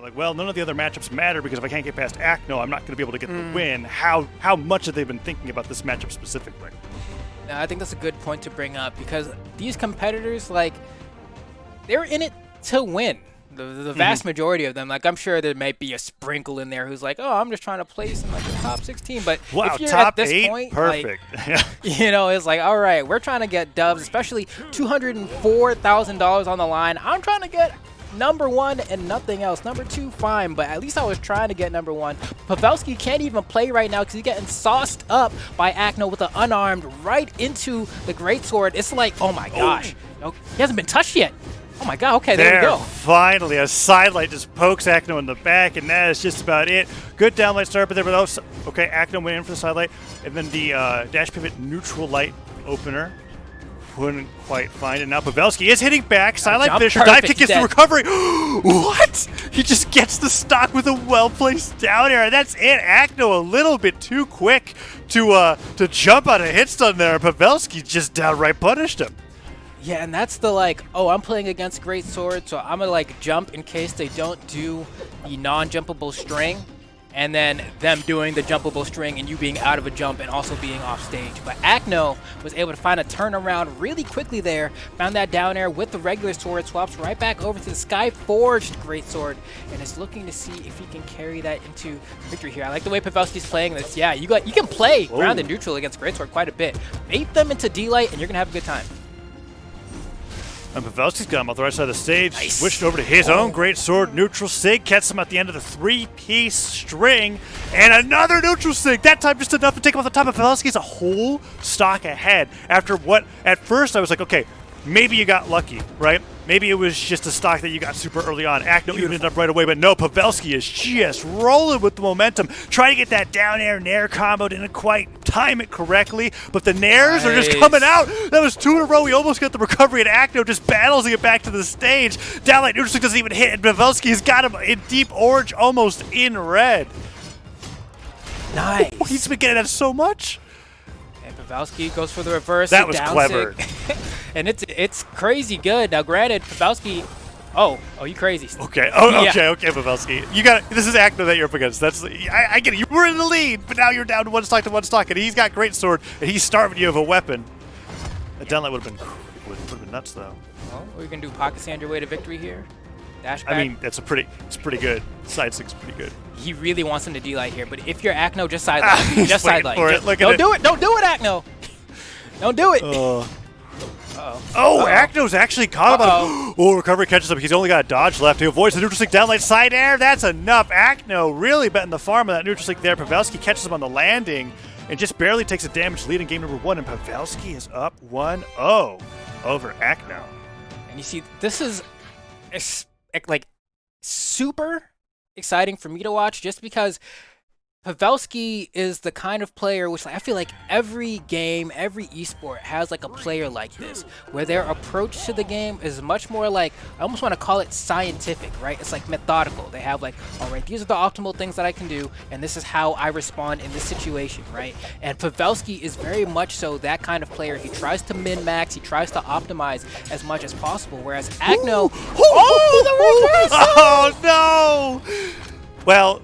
like, well, none of the other matchups matter because if I can't get past Acno, I'm not going to be able to get the win. How much have they been thinking about this matchup specifically? No, I think that's a good point to bring up because these competitors, like, they're in it to win. The vast majority of them, like, I'm sure there might be a sprinkle in there who's like, oh, I'm just trying to place in like the top 16. But wow, if you're top at this 8? point, perfect. Like, you know, it's like, all right, we're trying to get dubs, especially $204,000 on the line. I'm trying to get number 1 and nothing else. Number 2, fine, but at least I was trying to get number 1. Pavelski can't even play right now because he's getting sauced up by Acno with an unarmed right into the greatsword. It's like, oh my gosh, no, he hasn't been touched yet. Oh my god, okay, there we go. Finally, a sidelight just pokes Acno in the back, and that is just about it. Good downlight start, but there were those. Okay, Acno went in for the sidelight, and then the dash pivot neutral light opener. Couldn't quite find it. Now Pavelski is hitting back. Sidelight finisher. Dive kick gets the recovery. What? He just gets the stock with a well-placed down air. That's it. Acno a little bit too quick to jump out of hit stun there. Pavelski just downright punished him. Yeah, and that's the like, oh, I'm playing against Great Sword, so I'm gonna like jump in case they don't do the non-jumpable string, and then them doing the jumpable string and you being out of a jump and also being off stage. But Acno was able to find a turnaround really quickly there, found that down air with the regular sword, swaps right back over to the Sky Forged Great Sword, and is looking to see if he can carry that into victory here. I like the way Pavelski's playing this. Yeah, you can play ground and neutral against Great Sword quite a bit. Bait them into D-Light and you're gonna have a good time. And Pavelski's got him off the right side of the stage. Nice. Switched over to his own great sword, neutral sig. Gets him at the end of the 3-piece string. And another neutral sig. That time just enough to take him off the top of Pavelski's a whole stock ahead. After what, at first I was like, okay, maybe you got lucky, right? Maybe it was just a stock that you got super early on. Acno even ended up right away, but no, Pavelski is just rolling with the momentum. Trying to get that down air nair combo, didn't quite time it correctly, but the nairs are just coming out. That was 2 in a row. He almost got the recovery, and Acno just battles to get back to the stage. Downlight neutral doesn't even hit, and Pavelski has got him in deep orange, almost in red. Nice. Oh, he's been getting that so much. And Pavelski goes for the reverse. That was clever. And it's crazy good. Now, granted, Pavelski. Oh, you crazy. Okay. Oh, okay, Pavelski. You got this is Acno that you're up against. That's I get it. You were in the lead, but now you're down to one stock, and he's got great sword, and he's starving you of a weapon. A downlight would have been nuts though. Well, we can do pocket sand your way to victory here. Dash back. I mean, it's pretty good. Side six pretty good. He really wants him to D-Light here, but if you're Acno, just sidelight. Just sidelight. Don't do it. Don't do it, Acno. Don't do it. Oh, Acno's actually caught him. Oh, recovery catches him. He's only got a dodge left. He avoids the neutral stick downlight side air. That's enough. Acno really betting the farm on that neutral stick there. Pavelski catches him on the landing and just barely takes a damage lead in game number 1. And Pavelski is up 1-0 over Acno. And you see, this is like super exciting for me to watch just because Pavelski is the kind of player which I feel like every game, every esport has like a player like this, where their approach to the game is much more like, I almost want to call it scientific, right? It's like methodical. They have like, all right, these are the optimal things that I can do, and this is how I respond in this situation, right? And Pavelski is very much so that kind of player. He tries to min-max, he tries to optimize as much as possible, whereas Acno, oh no! Well,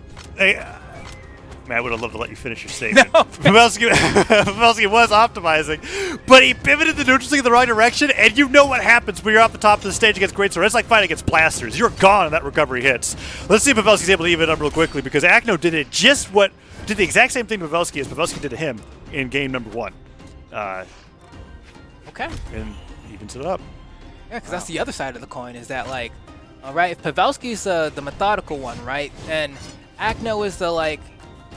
man, I would have loved to let you finish your statement. No. Pavelski was optimizing, but he pivoted the neutral stick in the wrong direction, and you know what happens when you're off the top of the stage against Great Sword. It's like fighting against blasters. You're gone and that recovery hits. Let's see if Pavelski's able to even it up real quickly, because Acno did the exact same thing Pavelski did to him in game number 1. Okay. And evens it up. Yeah, because that's the other side of the coin, is that like, all right, if Pavelski's the methodical one, right, and Acno is the like,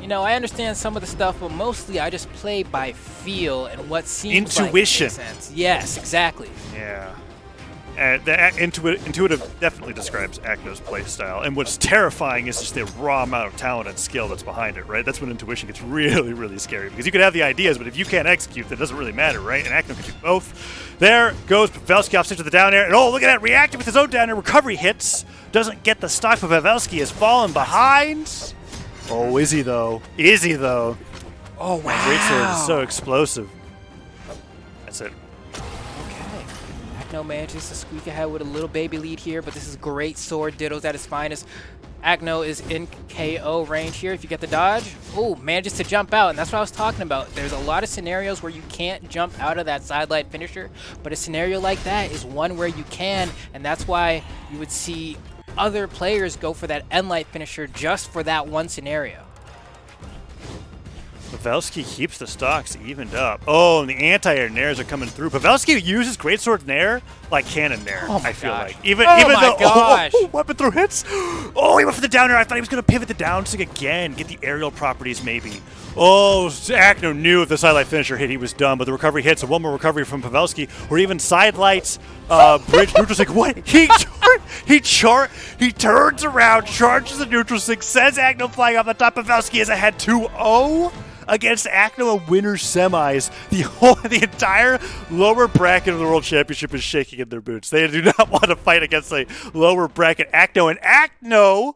you know, I understand some of the stuff, but mostly I just play by feel and what seems intuition. Like makes sense. Yes, exactly. Yeah. The intuitive definitely describes Acno's play style, and what's terrifying is just the raw amount of talent and skill that's behind it, right? That's when intuition gets really, really scary, because you can have the ideas, but if you can't execute, that doesn't really matter, right? And Acno can do both. There goes Pavelski off stage to the down air, and oh, look at that, reacting with his own down air, recovery hits, doesn't get the stock, but Pavelski has fallen behind. Oh, is he though? Is he though? Oh, wow. Great sword is so explosive. That's it. Okay. Acno manages to squeak ahead with a little baby lead here, but this is great sword. Ditto's at his finest. Acno is in KO range here if you get the dodge. Oh, manages to jump out, and that's what I was talking about. There's a lot of scenarios where you can't jump out of that sideline finisher, but a scenario like that is one where you can, and that's why you would see other players go for that end light finisher just for that one scenario. Pavelski keeps the stocks evened up. Oh, and the anti-air nairs are coming through. Pavelski uses greatsword nair like cannon nair, Oh my I feel gosh. like. Even Oh though my gosh. weapon throw hits. Oh, he went for the down air. I thought he was going to pivot the down stick again, get the aerial properties maybe. Oh, Acno knew if the sidelight finisher hit, he was done, but the recovery hits, and one more recovery from Pavelski, or even sidelights, bridge, neutral stick. What? He turns around, charges the neutral stick, sends Acno flying off the top. Pavelski is ahead 2-0 against Acno in winner's semis. The entire lower bracket of the World Championship is shaking in their boots. They do not want to fight against a lower bracket Acno, and Acno,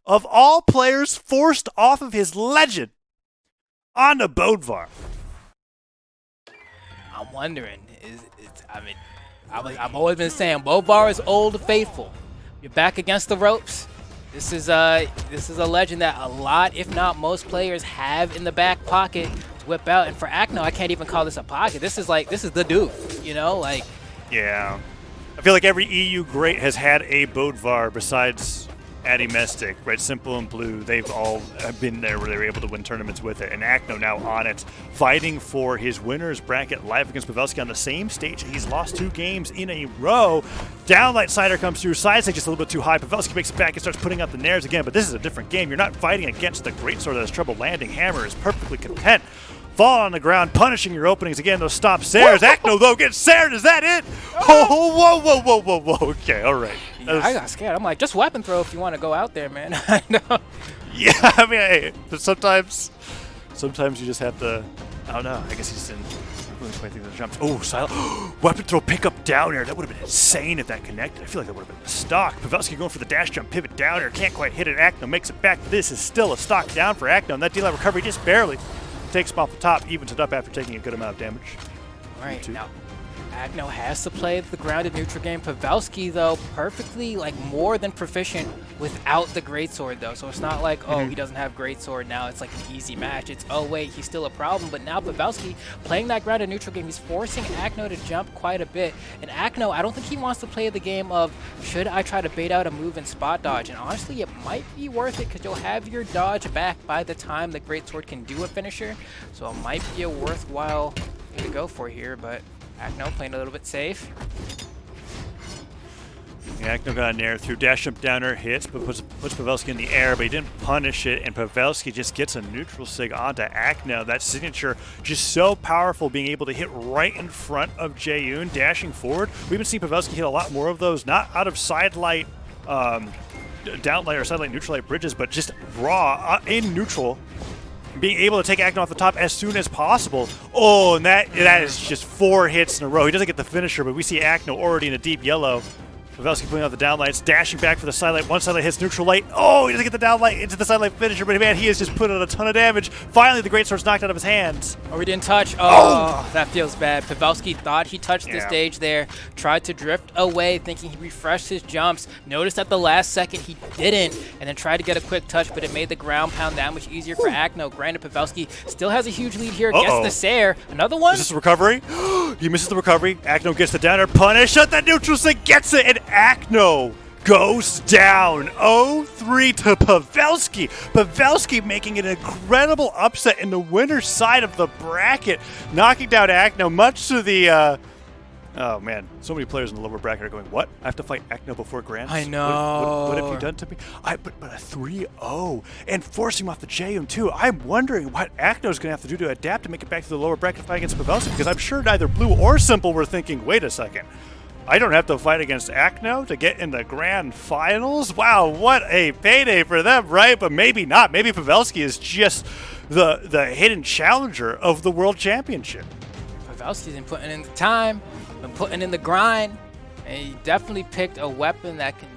of all players, forced off of his legend on the Bodvar. I'm wondering, I've always been saying Bodvar is old faithful. You're back against the ropes. This is a legend that a lot, if not most players, have in the back pocket to whip out. And for Acno, I can't even call this a pocket. This is the dude, you know, like. Yeah, I feel like every EU great has had a Bodvar besides Addy Mestic, Red Simple and Blue. They've all been there where they were able to win tournaments with it. And Acno now on it, fighting for his winner's bracket live against Pavelski on the same stage. He's lost 2 games in a row. Downlight Cider comes through. Side stage just a little bit too high. Pavelski makes it back and starts putting out the nairs again. But this is a different game. You're not fighting against the greatsword that has trouble landing. Hammer is perfectly content. Fall on the ground, punishing your openings again. Those stop Sares. Acno, though, gets Sared. Is that it? Oh, whoa. Okay, all right. Yeah, I got scared. I'm like, just weapon throw if you want to go out there, man. I know. Yeah, I mean, hey, but sometimes you just have to. I don't know. I guess he just didn't really quite think of the jumps. Oh, silent weapon throw, pick up down air. That would have been insane if that connected. I feel like that would have been a stock. Pavelski going for the dash jump, pivot down air, can't quite hit it. Acno makes it back. This is still a stock down for Acno, and that D-line recovery just barely takes him off the top, evens it up after taking a good amount of damage. All right, now Acno has to play the grounded neutral game. Pavelski, though, perfectly, like, more than proficient without the greatsword, though. So it's not like, oh, he doesn't have greatsword now. It's like an easy match. It's, oh, wait, he's still a problem. But now Pavelski, playing that grounded neutral game, he's forcing Acno to jump quite a bit. And Acno, I don't think he wants to play the game of, should I try to bait out a move and spot dodge? And honestly, it might be worth it because you'll have your dodge back by the time the greatsword can do a finisher. So it might be a worthwhile thing to go for here, but Acno playing a little bit safe. Yeah, Acno got a nair through, dash jump downer, hits, but puts Pavelski in the air, but he didn't punish it, and Pavelski just gets a neutral sig onto Acno. That signature just so powerful, being able to hit right in front of Jaeyoon, dashing forward. We've been seeing Pavelski hit a lot more of those, not out of sidelight, downlight or sidelight neutral light bridges, but just raw in neutral, being able to take Acno off the top as soon as possible. Oh, and that is just 4 hits in a row. He doesn't get the finisher, but we see Acno already in a deep yellow. Pavelski pulling out the downlights, dashing back for the sidelight. One sidelight hits neutral light. Oh, he doesn't get the downlight into the sidelight finisher, but man, he has just put in a ton of damage. Finally, the greatsword's knocked out of his hands. Oh, we didn't touch. Oh, that feels bad. Pavelski thought he touched the stage there, tried to drift away, thinking he refreshed his jumps. Noticed at the last second he didn't, and then tried to get a quick touch, but it made the ground pound that much easier for Acno. Granted, Pavelski still has a huge lead here. Gets the Sair. Another one? Is this a recovery? He misses the recovery. Acno gets the downer punish. Shut that neutral stick, gets it, and Acno goes down 0-3 to Pavelski. Pavelski making an incredible upset in the winner's side of the bracket, knocking down Acno, much to the oh man, so many players in the lower bracket are going, what? I have to fight Acno before Grants? I know. What have you done to me? But a 3-0 and forcing him off the Jaeyoon too. I'm wondering what Acno's going to have to do to adapt to make it back to the lower bracket fight against Pavelski, because I'm sure neither Blue or Simple were thinking, wait a second, I don't have to fight against Acno to get in the grand finals? Wow, what a payday for them, right? But maybe not. Maybe Pavelski is just the hidden challenger of the World Championship. Pavelski's been putting in the time, been putting in the grind, and he definitely picked a weapon that can